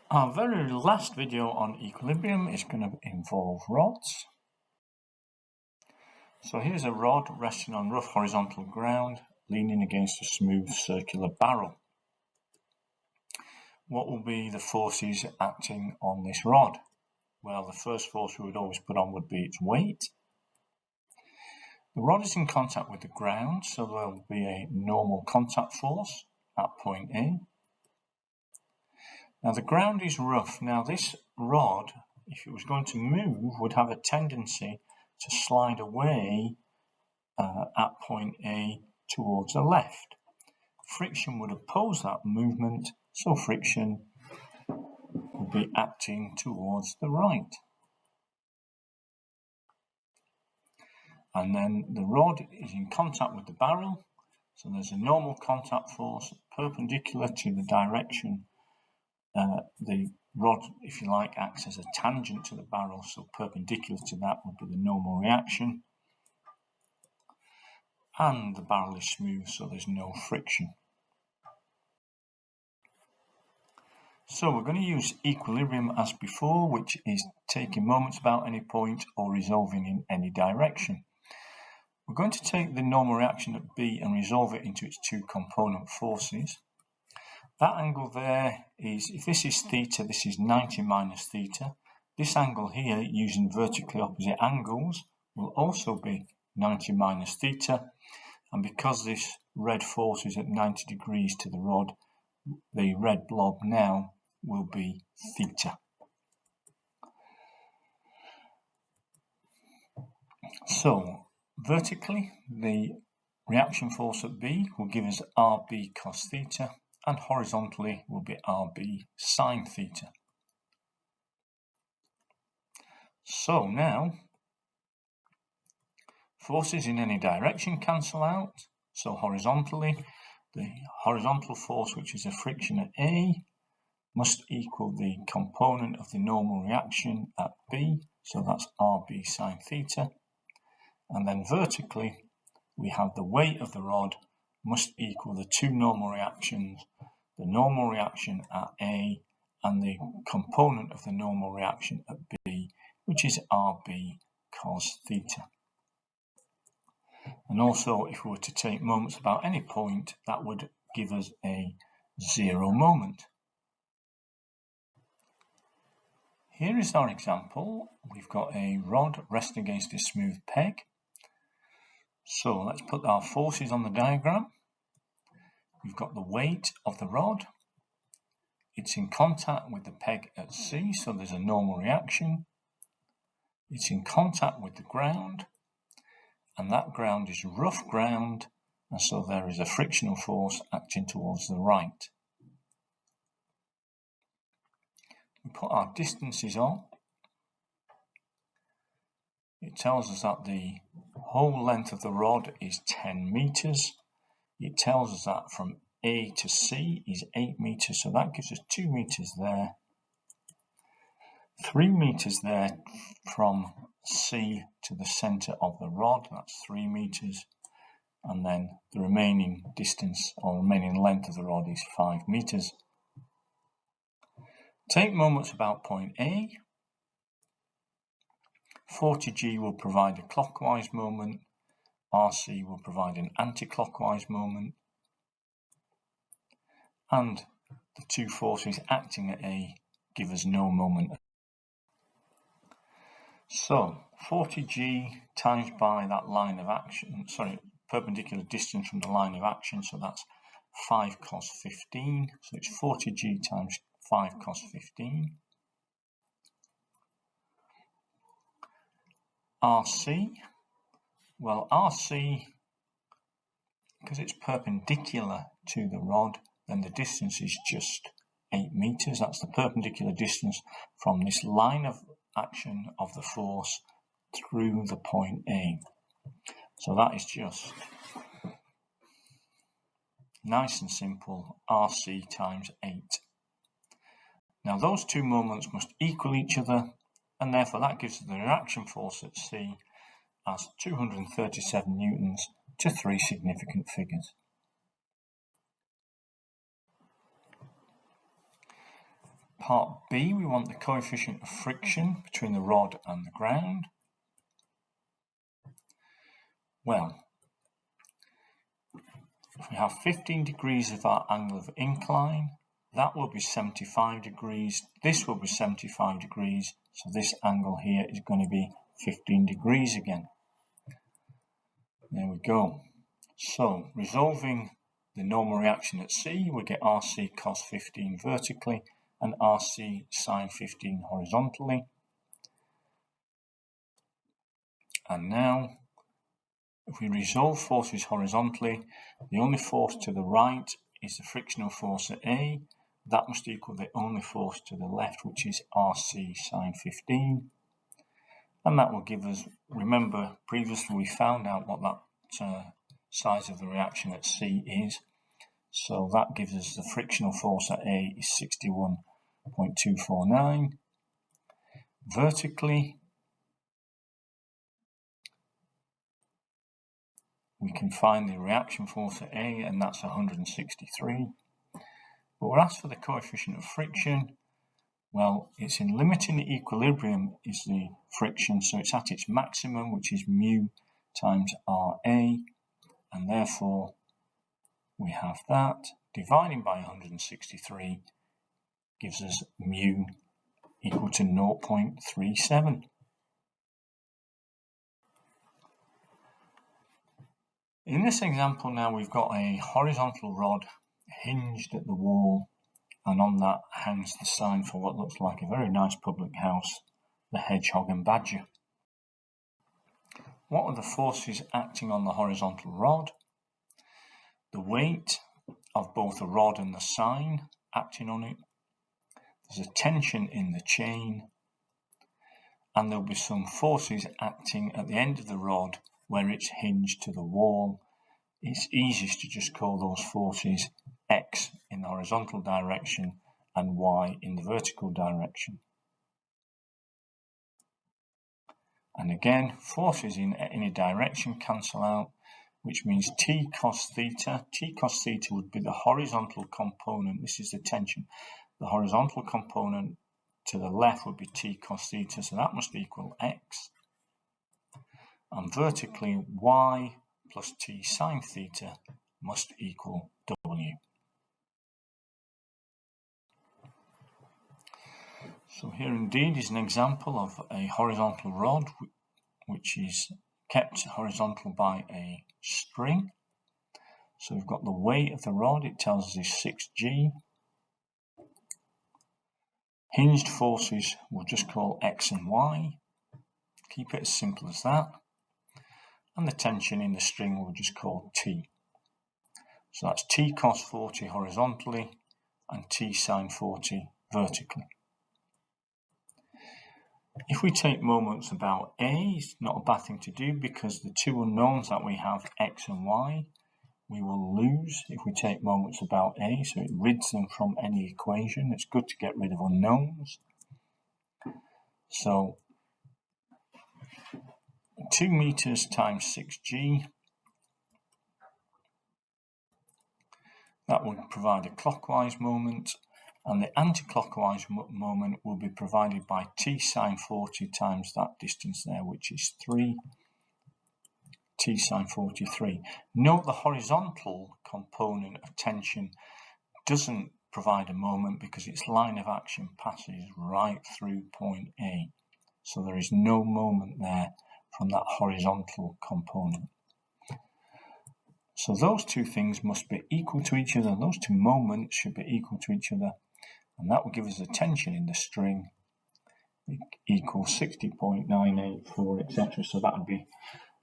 Our very last video on equilibrium is going to involve rods. So here's a rod resting on rough horizontal ground, leaning against a smooth circular barrel. What will be the forces acting on this rod? Well, the first force we would always put on would be its weight. The rod is in contact with the ground, so there will be a normal contact force at point A. Now the ground is rough. Now this rod, if it was going to move, would have a tendency to slide away at point A towards the left. Friction would oppose that movement, so friction would be acting towards the right. And then the rod is in contact with the barrel, so there's a normal contact force perpendicular to the direction. The rod, if you like, acts as a tangent to the barrel, so perpendicular to that would be the normal reaction. And the barrel is smooth, so there's no friction. So we're going to use equilibrium as before, which is taking moments about any point or resolving in any direction. We're going to take the normal reaction at B and resolve it into its two component forces. That angle there is, if this is theta, this is 90 minus theta. This angle here, using vertically opposite angles, will also be 90 minus theta. And because this red force is at 90 degrees to the rod, the red blob now will be theta. So, vertically, the reaction force at B will give us RB cos theta, and horizontally will be RB sine theta. So now, forces in any direction cancel out. So horizontally, the horizontal force, which is a friction at A, must equal the component of the normal reaction at B, so that's RB sine theta. And then vertically, we have the weight of the rod must equal the two normal reactions, the normal reaction at A and the component of the normal reaction at B, which is RB cos theta. And also, if we were to take moments about any point, that would give us a zero moment. Here is our example. We've got a rod resting against a smooth peg. So let's put our forces on the diagram. We've got the weight of the rod. It's in contact with the peg at C, so there's a normal reaction. It's in contact with the ground, and that ground is rough ground, and so there is a frictional force acting towards the right. We put our distances on. It tells us that the whole length of the rod is 10 meters. It tells us that from A to C is 8 meters, so that gives us 2 meters there. 3 meters there from C to the center of the rod, that's 3 meters. And then the remaining distance or remaining length of the rod is 5 meters. Take moments about point A. 40G will provide a clockwise moment. RC will provide an anti-clockwise moment. And the two forces acting at A give us no moment. So 40G times by that line of action, perpendicular distance from the line of action, so that's 5 cos 15. So it's 40G times 5 cos 15. RC, well, RC, because it's perpendicular to the rod, then the distance is just 8 meters. That's the perpendicular distance from this line of action of the force through the point A. So that is just nice and simple, RC times 8. Now those two moments must equal each other, and therefore that gives us the reaction force at C as 237 newtons to 3 significant figures. part B, we want the coefficient of friction between the rod and the ground. Well, if we have 15 degrees of our angle of incline, that will be 75 degrees. This will be 75 degrees. So this angle here is going to be 15 degrees again. There we go. So resolving the normal reaction at C, we get RC cos 15 vertically and RC sine 15 horizontally. And now, if we resolve forces horizontally, the only force to the right is the frictional force at A. That must equal the only force to the left, which is RC sine 15. And that will give us, remember previously we found out what that size of the reaction at C is. So that gives us the frictional force at A is 61.249. Vertically, we can find the reaction force at A, and that's 163. But we're asked for the coefficient of friction. Well, it's in limiting equilibrium is the friction, so it's at its maximum, which is mu times RA, and therefore we have that dividing by 163 gives us mu equal to 0.37. In this example now, we've got a horizontal rod hinged at the wall, and on that hangs the sign for what looks like a very nice public house, the Hedgehog and Badger. What are the forces acting on the horizontal rod? The weight of both the rod and the sign acting on it. There's a tension in the chain, and there'll be some forces acting at the end of the rod where it's hinged to the wall. It's easiest to just call those forces X in the horizontal direction and Y in the vertical direction. And again, forces in any direction cancel out, which means T cos theta. T cos theta would be the horizontal component. This is the tension. The horizontal component to the left would be T cos theta, so that must equal X. And vertically, Y plus T sine theta must equal W. So here indeed is an example of a horizontal rod which is kept horizontal by a string. So we've got the weight of the rod, it tells us is 6G. Hinged forces we'll just call X and Y. Keep it as simple as that. And the tension in the string we'll just call T. So that's T cos 40 horizontally and T sine 40 vertically. If we take moments about A, it's not a bad thing to do because the two unknowns that we have, X and Y, we will lose if we take moments about A, so it rids them from any equation. It's good to get rid of unknowns. So 2 meters times 6G, that would provide a clockwise moment, and the anti-clockwise moment will be provided by T sine 40 times that distance there, which is 3 T sine 43. Note the horizontal component of tension doesn't provide a moment because its line of action passes right through point A. So there is no moment there from that horizontal component. So those two things must be equal to each other. Those two moments should be equal to each other. And that will give us a tension in the string equals 60.984, etc. So that would be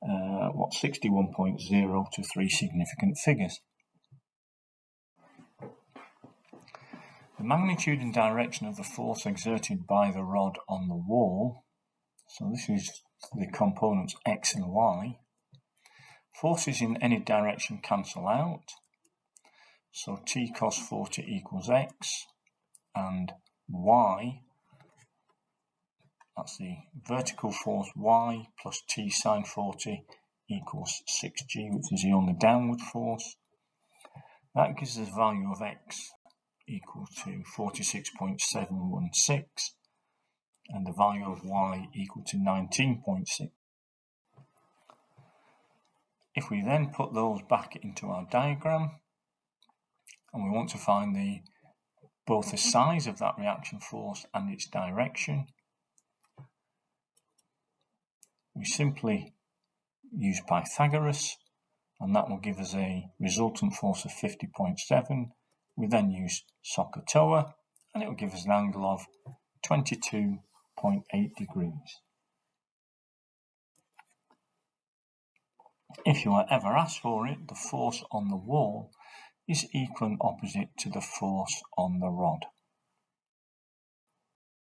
61.0 to 3 significant figures. The magnitude and direction of the force exerted by the rod on the wall. So this is the components X and Y. Forces in any direction cancel out. So T cos 40 equals X. And Y, that's the vertical force Y plus T sine 40 equals 6G, which is the only downward force. That gives us a value of X equal to 46.716 and the value of y equal to 19.6. If we then put those back into our diagram and we want to find both the size of that reaction force and its direction, we simply use Pythagoras, and that will give us a resultant force of 50.7. We then use SOHCAHTOA, and it will give us an angle of 22.8 degrees. If you are ever asked for it, the force on the wall is equal and opposite to the force on the rod.